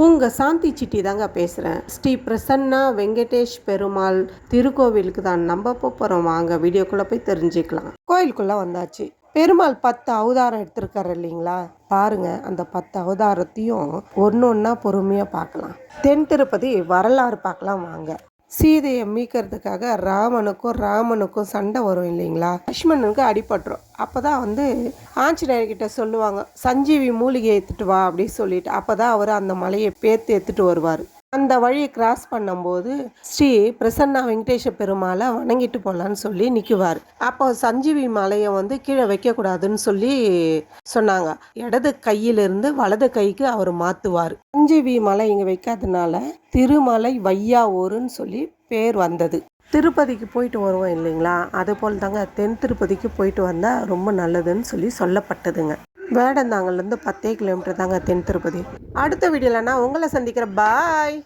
உங்கள் சாந்தி சிட்டி தாங்க பேசுகிறேன். ஸ்ரீ பிரசன்னா வெங்கடேஷ் பெருமாள் திருக்கோவிலுக்கு தான் நம்ம போகிறோம். வாங்க வீடியோக்குள்ளே போய் தெரிஞ்சுக்கலாம். கோயிலுக்குள்ளே வந்தாச்சு. பெருமாள் 10 அவதாரம் எடுத்திருக்காரு இல்லைங்களா? பாருங்க, அந்த 10 அவதாரத்தையும் ஒன்று ஒன்றா பொறுமையாக பார்க்கலாம். தென் திருப்பதி வரலாறு பார்க்கலாம் வாங்க. சீதையை மீட்கிறதுக்காக ராமனுக்கும் சண்டை வரும் இல்லைங்களா? லக்ஷ்மணனுக்கு அடிபட்டுரும். அப்போ தான் ஆஞ்சநேயர்கிட்ட சொல்லுவாங்க, சஞ்சீவி மூலிகை எடுத்துட்டு வா அப்படின்னு சொல்லிட்டு. அப்போ தான் அவர் அந்த மலையை பேர்த்து எடுத்துட்டு வருவார். அந்த வழியை கிராஸ் பண்ணும்போது ஸ்ரீ பிரசன்னா வெங்கடேஷ பெருமாளை வணங்கிட்டு போகலான்னு சொல்லி நிற்குவார். அப்போ சஞ்சீவி மலையை கீழே வைக்கக்கூடாதுன்னு சொல்லி சொன்னாங்க. இடது கையிலிருந்து வலது கைக்கு அவர் மாற்றுவார். சஞ்சீவி மலை இங்கே வைக்காதனால திருமலை வையாவூருன்னு சொல்லி பேர் வந்தது. திருப்பதிக்கு போயிட்டு வருவோம் இல்லைங்களா? அதுபோல் தாங்க தென் திருப்பதிக்கு போயிட்டு வந்தால் ரொம்ப நல்லதுன்னு சொல்லி சொல்லப்பட்டதுங்க. வேடந்தாங்கல்லேருந்து 10 கிலோமீட்டர் தாங்க தென் திருப்பதி. அடுத்த வீடியோவில் நான் உங்களை சந்திக்கிறேன். பாய்.